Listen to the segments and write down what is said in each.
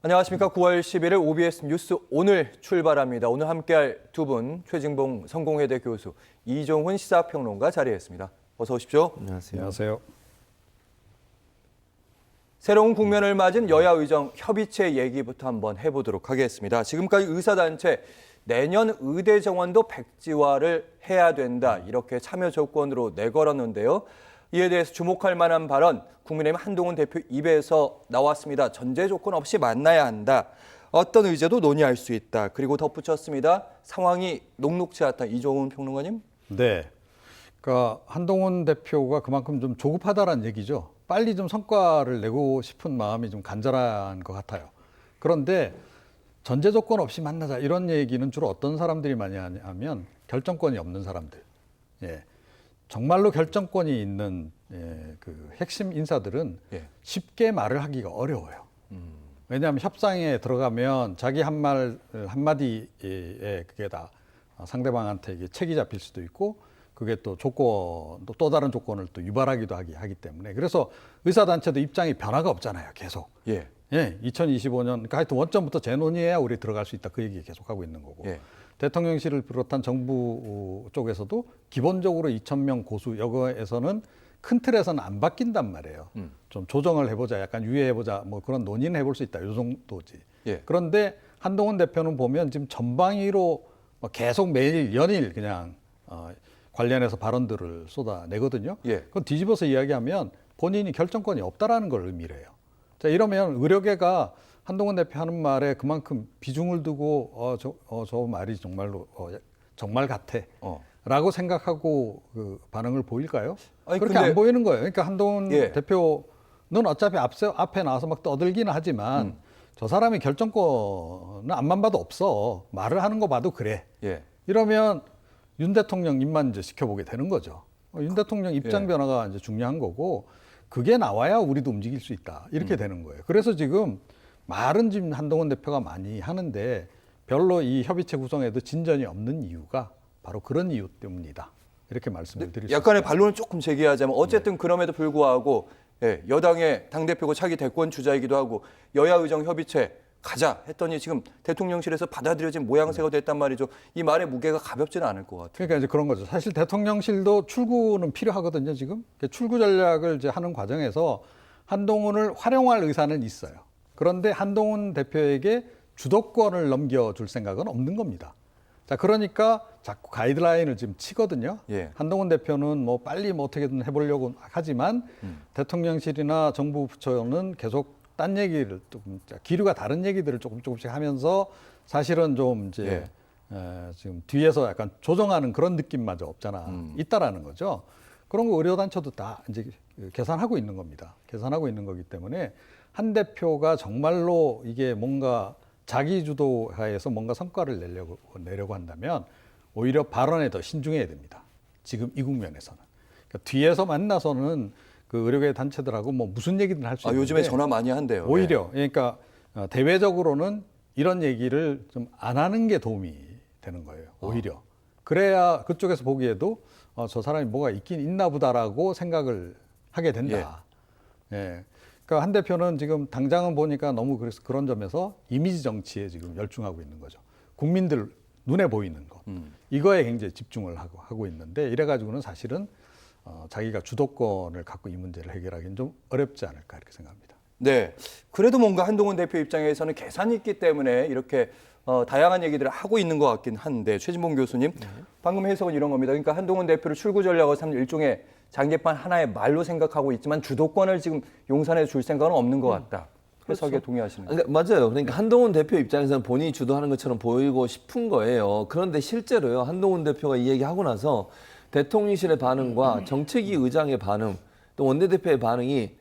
안녕하십니까. 9월 11일 OBS 뉴스 오늘 출발합니다. 오늘 함께할 두 분, 최진봉 성공회대 교수, 이종훈 시사평론가 자리했습니다. 어서 오십시오. 안녕하세요. 안녕하세요. 새로운 국면을 맞은 여야의정 협의체 얘기부터 한번 해보도록 하겠습니다. 지금까지 의사단체 내년 의대 정원도 백지화를 해야 된다, 이렇게 참여 조건으로 내걸었는데요. 이에 대해서 주목할 만한 발언, 국민의힘 한동훈 대표 입에서 나왔습니다. 전제 조건 없이 만나야 한다. 어떤 의제도 논의할 수 있다. 그리고 덧붙였습니다. 상황이 녹록지 않다. 이종훈 평론가님. 네. 그러니까 한동훈 대표가 그만큼 좀 조급하다라는 얘기죠. 빨리 좀 성과를 내고 싶은 마음이 좀 간절한 것 같아요. 그런데 전제 조건 없이 만나자, 이런 얘기는 주로 어떤 사람들이 많이 하냐면 결정권이 없는 사람들. 예. 정말로 결정권이 있는 그 핵심 인사들은 쉽게 말을 하기가 어려워요. 왜냐하면 협상에 들어가면 자기 한마디에 그게 다 상대방한테 이게 책이 잡힐 수도 있고, 그게 또 또 다른 조건을 또 유발하기도 하기 때문에, 그래서 의사단체도 입장이 변화가 없잖아요. 계속. 2025년, 그러니까 하여튼 원점부터 재논의해야 우리 들어갈 수 있다, 그 얘기 계속하고 있는 거고. 대통령실을 비롯한 정부 쪽에서도 기본적으로 2,000명 고수 여거에서는 큰 틀에서는 안 바뀐단 말이에요. 좀 조정을 해보자, 약간 유예해보자, 뭐 그런 논의는 해볼 수 있다, 이 정도지. 그런데 한동훈 대표는 보면 지금 전방위로 계속 매일 연일 그냥 관련해서 발언들을 쏟아내거든요. 그건 뒤집어서 이야기하면 본인이 결정권이 없다라는 걸 의미를 해요. 자, 이러면 의료계가 한동훈 대표 하는 말에 그만큼 비중을 두고 저 말이 정말로 정말 같아 라고 생각하고 그 반응을 보일까요? 아니, 그렇게 안 보이는 거예요. 그러니까 한동훈 대표는 어차피 앞에 나와서 막 떠들기는 하지만 저 사람이 결정권은 앞만 봐도 없어. 말을 하는 거 봐도 그래. 이러면 윤 대통령 입만 이제 지켜보게 되는 거죠. 윤 대통령 입장 변화가 이제 중요한 거고, 그게 나와야 우리도 움직일 수 있다, 이렇게 되는 거예요. 그래서 지금 말은 지금 한동훈 대표가 많이 하는데 별로 이 협의체 구성에도 진전이 없는 이유가 바로 그런 이유 때문이다, 이렇게 말씀을 드릴 수 있습니다. 약간의 반론을 조금 제기하자면, 어쨌든 그럼에도 불구하고 여당의 당대표고 차기 대권 주자이기도 하고 여야 의정 협의체 가자 했더니 지금 대통령실에서 받아들여진 모양새가 됐단 말이죠. 이 말의 무게가 가볍지는 않을 것 같아요. 그러니까 이제 그런 거죠. 사실 대통령실도 출구는 필요하거든요. 지금 출구 전략을 이제 하는 과정에서 한동훈을 활용할 의사는 있어요. 그런데 한동훈 대표에게 주도권을 넘겨줄 생각은 없는 겁니다. 자, 그러니까 자꾸 가이드라인을 지금 치거든요. 한동훈 대표는 뭐 빨리 뭐 어떻게든 해보려고 하지만 대통령실이나 정부 부처는 계속 딴 얘기를, 기류가 다른 얘기들을 조금씩 하면서 사실은 좀 이제 지금 뒤에서 약간 조정하는 그런 느낌마저 없잖아 있다라는 거죠. 그런 거 의료단체도 다 이제 계산하고 있는 겁니다. 계산하고 있는 거기 때문에 한 대표가 정말로 이게 뭔가 자기 주도하에서 뭔가 성과를 내려고 한다면 오히려 발언에 더 신중해야 됩니다. 지금 이 국면에서는. 그러니까 뒤에서 만나서는 그 의료계 단체들하고 뭐 무슨 얘기든 할 수 있는데, 요즘에 전화 많이 한대요. 오히려 그러니까 대외적으로는 이런 얘기를 좀 안 하는 게 도움이 되는 거예요. 오히려. 그래야 그쪽에서 보기에도 저 사람이 뭐가 있긴 있나 보다라고 생각을 하게 된다. 그러니까 한 대표는 지금 당장은 보니까 너무 그래서 그런 점에서 이미지 정치에 지금 열중하고 있는 거죠. 국민들 눈에 보이는 것. 이거에 굉장히 집중을 하고 있는데, 이래가지고는 사실은 자기가 주도권을 갖고 이 문제를 해결하기는 좀 어렵지 않을까, 이렇게 생각합니다. 네. 그래도 뭔가 한동훈 대표 입장에서는 계산이 있기 때문에 이렇게 다양한 얘기들을 하고 있는 것 같긴 한데, 최진봉 교수님, 방금 해석은 이런 겁니다. 그러니까 한동훈 대표를 출구 전략을 삼는 일종의 장기판 하나의 말로 생각하고 있지만 주도권을 지금 용산에 줄 생각은 없는 것 같다. 해석에 동의하시는 거죠? 맞아요. 그러니까 한동훈 대표 입장에서는 본인이 주도하는 것처럼 보이고 싶은 거예요. 그런데 실제로요, 한동훈 대표가 이 얘기하고 나서 대통령실의 반응과 정책위 의장의 반응, 또 원내대표의 반응이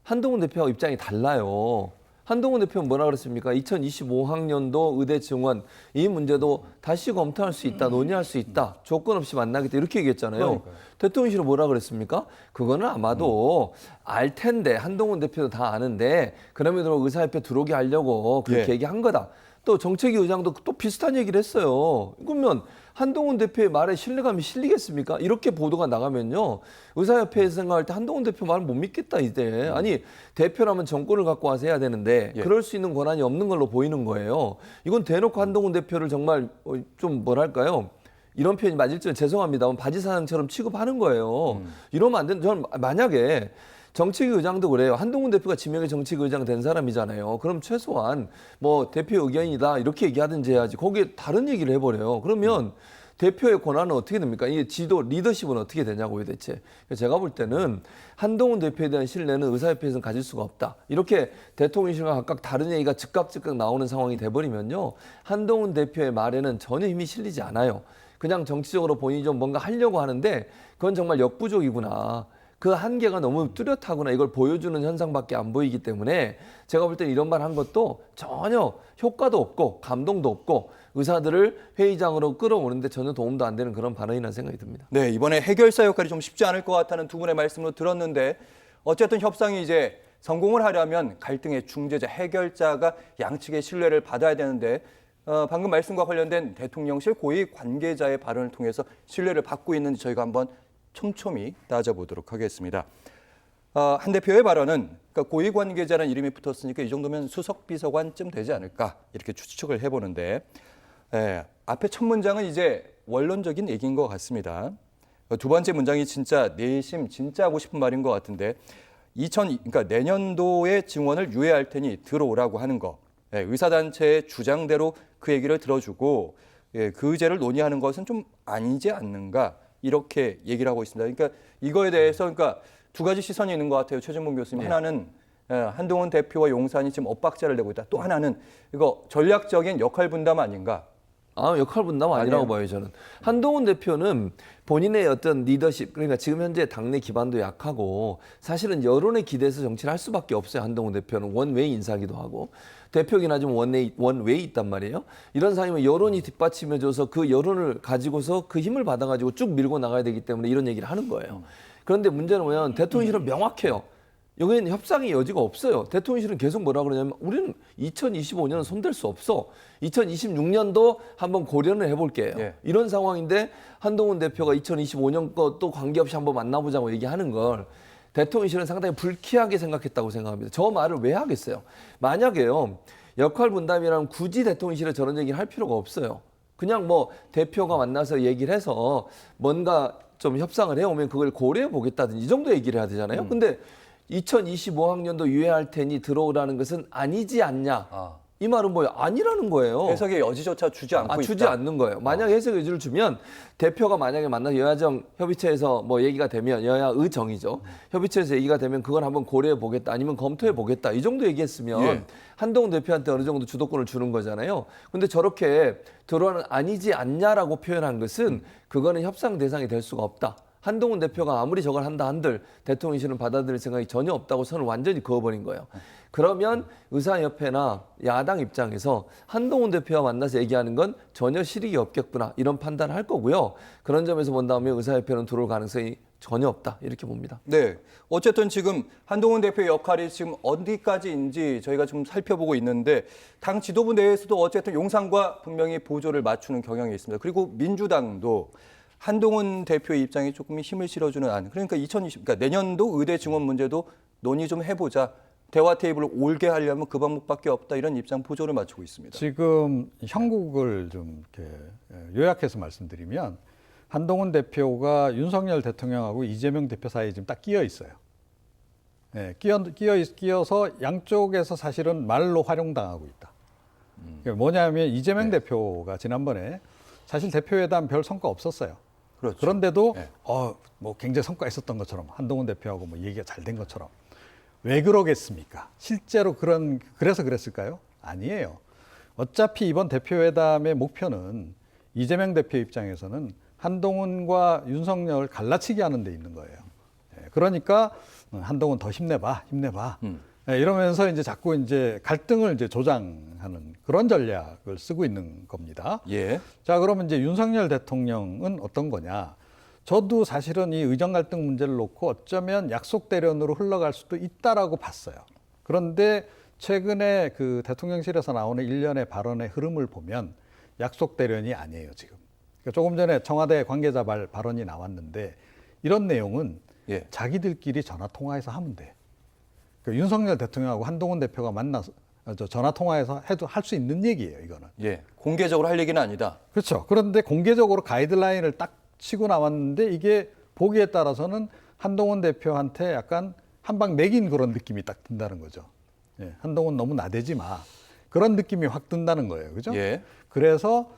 한동훈 대표와 입장이 달라요. 한동훈 대표는 뭐라 그랬습니까? 2025학년도 의대 증원, 이 문제도 다시 검토할 수 있다, 논의할 수 있다, 조건 없이 만나겠다, 이렇게 얘기했잖아요. 대통령실은 뭐라 그랬습니까? 그거는 아마도 알 텐데, 한동훈 대표도 다 아는데 그럼에도 의사협회 들어오게 하려고 그렇게 얘기한 거다. 또 정책위 의장도 또 비슷한 얘기를 했어요. 그러면 한동훈 대표의 말에 신뢰감이 실리겠습니까? 이렇게 보도가 나가면요. 의사협회에서 생각할 때 한동훈 대표 말을 못 믿겠다 이제. 아니 대표라면 정권을 갖고 와서 해야 되는데 예. 그럴 수 있는 권한이 없는 걸로 보이는 거예요. 이건 대놓고 한동훈 대표를 정말 좀 뭐랄까요? 이런 표현이 맞을지는 죄송합니다만 바지 사장처럼 취급하는 거예요. 이러면 안 되는. 저는 만약에 정책위 의장도 그래요. 한동훈 대표가 지명의 정책위 의장 된 사람이잖아요. 그럼 최소한 뭐 대표 의견이다 이렇게 얘기하든지 해야지. 거기에 다른 얘기를 해버려요. 그러면 대표의 권한은 어떻게 됩니까? 이게 지도 리더십은 어떻게 되냐고요, 대체. 제가 볼 때는 한동훈 대표에 대한 신뢰는 의사협회에서는 가질 수가 없다. 이렇게 대통령실과 각각 다른 얘기가 즉각 나오는 상황이 돼버리면요. 한동훈 대표의 말에는 전혀 힘이 실리지 않아요. 그냥 정치적으로 본인이 좀 뭔가 하려고 하는데 그건 정말 역부족이구나. 그 한계가 너무 뚜렷하구나. 이걸 보여주는 현상밖에 안 보이기 때문에 제가 볼 때는 이런 말 한 것도 전혀 효과도 없고 감동도 없고 의사들을 회의장으로 끌어오는데 전혀 도움도 안 되는 그런 발언이라는 생각이 듭니다. 네, 이번에 해결사 역할이 좀 쉽지 않을 것 같다는 두 분의 말씀으로 들었는데 어쨌든 협상이 이제 성공을 하려면 갈등의 중재자, 해결자가 양측의 신뢰를 받아야 되는데 방금 말씀과 관련된 대통령실 고위 관계자의 발언을 통해서 신뢰를 받고 있는지 저희가 한번 촘촘히 따져보도록 하겠습니다. 한 대표의 발언은 그러니까 고위 관계자라는 이름이 붙었으니까 이 정도면 수석 비서관쯤 되지 않을까 이렇게 추측을 해보는데 앞에 첫 문장은 이제 원론적인 얘기인 것 같습니다. 두 번째 문장이 진짜 내심 진짜 하고 싶은 말인 것 같은데 그러니까 내년도에 증원을 유예할 테니 들어오라고 하는 거. 의사단체의 주장대로 그 얘기를 들어주고 그 의제를 논의하는 것은 좀 아니지 않는가 이렇게 얘기를 하고 있습니다. 그러니까 이거에 대해서 그러니까 두 가지 시선이 있는 것 같아요. 최진봉 교수님. 하나는 한동훈 대표와 용산이 지금 엇박자를 내고 있다. 또 하나는 이거 전략적인 역할 분담 아닌가. 역할 분담 아니라고 봐요, 저는. 한동훈 대표는 본인의 어떤 리더십, 그러니까 지금 현재 당내 기반도 약하고 사실은 여론에 기대서 정치를 할 수밖에 없어요, 한동훈 대표는. 원외 인사기도 하고. 대표긴 하지만 원외에 있단 말이에요. 이런 상황이면 여론이 뒷받침해줘서 그 여론을 가지고서 그 힘을 받아가지고 쭉 밀고 나가야 되기 때문에 이런 얘기를 하는 거예요. 그런데 문제는 뭐냐면 대통령실은 명확해요. 여기는 협상의 여지가 없어요. 대통령실은 계속 뭐라 그러냐면 우리는 2025년은 손댈 수 없어. 2026년도 한번 고려는 해볼게요. 예. 이런 상황인데 한동훈 대표가 2025년 것도 관계없이 한번 만나보자고 얘기하는 걸 대통령실은 상당히 불쾌하게 생각했다고 생각합니다. 저 말을 왜 하겠어요? 만약에요. 역할 분담이라면 굳이 대통령실에 저런 얘기를 할 필요가 없어요. 그냥 뭐 대표가 만나서 얘기를 해서 뭔가 좀 협상을 해오면 그걸 고려해 보겠다든지 이 정도 얘기를 해야 되잖아요. 근데 2025학년도 유예할 테니 들어오라는 것은 아니지 않냐. 이 말은 뭐예요? 아니라는 거예요. 해석의 여지조차 주지 않고 있다. 주지 않는 거예요. 만약에 해석 여지를 주면 대표가 만약에 만나서 여야정 협의체에서 뭐 얘기가 되면 여야의 정이죠. 협의체에서 얘기가 되면 그건 한번 고려해 보겠다. 아니면 검토해 보겠다. 이 정도 얘기했으면 예. 한동훈 대표한테 어느 정도 주도권을 주는 거잖아요. 근데 저렇게 들어오는 아니지 않냐라고 표현한 것은 그거는 협상 대상이 될 수가 없다. 한동훈 대표가 아무리 저걸 한다 한들 대통령실은 받아들일 생각이 전혀 없다고 선을 완전히 그어버린 거예요. 그러면 의사협회나 야당 입장에서 한동훈 대표와 만나서 얘기하는 건 전혀 실익이 없겠구나 이런 판단을 할 거고요. 그런 점에서 본다면 의사협회는 들어올 가능성이 전혀 없다 이렇게 봅니다. 네. 어쨌든 지금 한동훈 대표의 역할이 지금 어디까지인지 저희가 좀 살펴보고 있는데 당 지도부 내에서도 어쨌든 용산과 분명히 보조를 맞추는 경향이 있습니다. 그리고 민주당도 한동훈 대표의 입장에 조금 힘을 실어주는 안. 그러니까 그러니까 내년도 의대 증원 문제도 논의 좀 해보자. 대화 테이블을 올게 하려면 그 방법밖에 없다. 이런 입장 보조를 맞추고 있습니다. 지금 형국을 좀 이렇게 요약해서 말씀드리면 한동훈 대표가 윤석열 대통령하고 이재명 대표 사이에 지금 딱 끼어 있어요. 네, 끼어서 양쪽에서 사실은 말로 활용당하고 있다. 그러니까 뭐냐면 이재명 대표가 지난번에 사실 대표회담 별 성과 없었어요. 그렇죠. 그런데도 네. 뭐 굉장히 성과 있었던 것처럼 한동훈 대표하고 뭐 얘기가 잘 된 것처럼 왜 그러겠습니까? 실제로 그래서 그랬을까요? 아니에요. 어차피 이번 대표회담의 목표는 이재명 대표 입장에서는 한동훈과 윤석열을 갈라치기 하는 데 있는 거예요. 그러니까 한동훈 더 힘내봐. 이러면서 이제 자꾸 이제 갈등을 이제 조장하는 그런 전략을 쓰고 있는 겁니다. 예. 자, 그러면 이제 윤석열 대통령은 어떤 거냐? 저도 사실은 이 의정 갈등 문제를 놓고 어쩌면 약속 대련으로 흘러갈 수도 있다라고 봤어요. 그런데 최근에 그 대통령실에서 나오는 일련의 발언의 흐름을 보면 약속 대련이 아니에요, 지금. 그러니까 조금 전에 청와대 관계자 발언이 나왔는데 이런 내용은 예. 자기들끼리 전화 통화해서 하면 돼. 그러니까 윤석열 대통령하고 한동훈 대표가 만나서 전화 통화해서 해도 할 수 있는 얘기예요, 이거는. 예. 공개적으로 할 얘기는 아니다. 그렇죠. 그런데 공개적으로 가이드라인을 딱 치고 나왔는데 이게 보기에 따라서는 한동훈 대표한테 약간 한 방 매긴 그런 느낌이 딱 든다는 거죠. 예, 한동훈 너무 나대지 마. 그런 느낌이 확 든다는 거예요. 그죠? 예. 그래서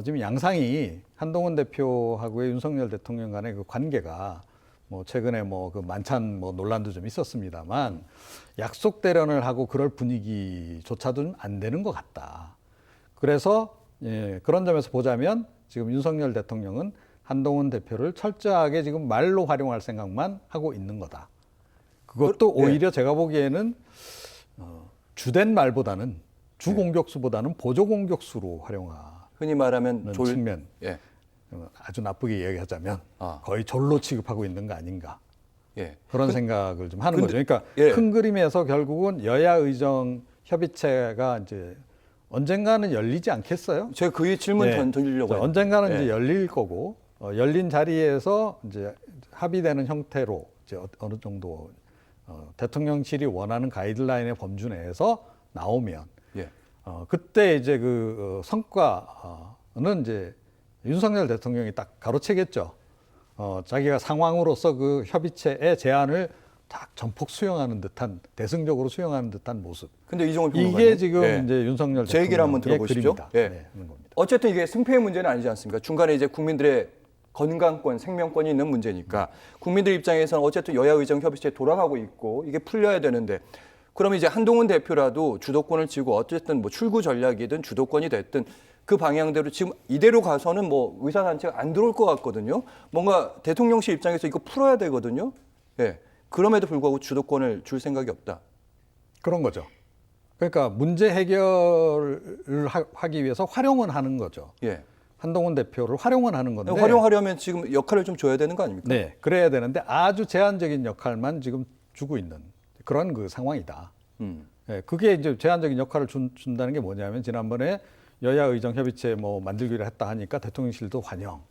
지금 양상이 한동훈 대표하고의 윤석열 대통령 간의 그 관계가 뭐 최근에 뭐 그 만찬 뭐 논란도 좀 있었습니다만 약속 대련을 하고 그럴 분위기조차도 좀 안 되는 것 같다. 그래서 예, 그런 점에서 보자면 지금 윤석열 대통령은 한동훈 대표를 철저하게 지금 말로 활용할 생각만 하고 있는 거다. 그것도 예. 오히려 제가 보기에는 주된 말보다는 주 공격수보다는 보조 공격수로 활용하는 흔히 말하면 졸. 측면. 예. 아주 나쁘게 이야기하자면 아. 거의 졸로 취급하고 있는 거 아닌가 예. 그런 생각을 좀 하는 근데- 거죠. 그러니까 예. 큰 그림에서 결국은 여야 의정 협의체가 이제 언젠가는 열리지 않겠어요? 제가 그 질문 예. 던지려고 했는데. 언젠가는 예. 이제 열릴 거고 열린 자리에서 이제 합의되는 형태로 이제 어느 정도 대통령실이 원하는 가이드라인의 범주 내에서 나오면 예. 그때 이제 그 성과는 이제 윤석열 대통령이 딱 가로채겠죠. 자기가 상황으로서 그 협의체의 제안을 딱 전폭 수용하는 듯한 대승적으로 수용하는 듯한 모습. 근데 이종훈 평론가님. 이게 지금 예. 이제 윤석열 제 얘기를 한번 대통령의 들어보시죠. 그림이다. 예. 네, 하는 겁니다. 어쨌든 이게 승패의 문제는 아니지 않습니까? 중간에 이제 국민들의 건강권, 생명권이 있는 문제니까 국민들 입장에서는 어쨌든 여야 의정 협의체에 돌아가고 있고 이게 풀려야 되는데 그러면 이제 한동훈 대표라도 주도권을 쥐고 어쨌든 뭐 출구 전략이든 주도권이 됐든 그 방향대로 지금 이대로 가서는 뭐 의사단체가 안 들어올 것 같거든요. 뭔가 대통령실 입장에서 이거 풀어야 되거든요. 예. 그럼에도 불구하고 주도권을 줄 생각이 없다. 그런 거죠. 그러니까 문제 해결을 하기 위해서 활용은 하는 거죠. 예. 한동훈 대표를 활용은 하는 건데. 활용하려면 지금 역할을 좀 줘야 되는 거 아닙니까? 네, 그래야 되는데 아주 제한적인 역할만 지금 주고 있는 그런 그 상황이다. 예, 그게 이제 제한적인 역할을 준다는 게 뭐냐면 지난번에 여야 의정 협의체 뭐 만들기로 했다 하니까 대통령실도 환영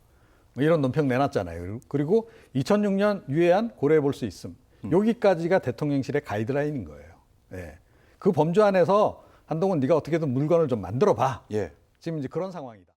뭐 이런 논평 내놨잖아요. 그리고 2006년 유예안 고려해 볼 수 있음. 여기까지가 대통령실의 가이드라인인 거예요. 예. 그 범주 안에서 한동훈 네가 어떻게든 물건을 좀 만들어 봐. 예. 지금 이제 그런 상황이다.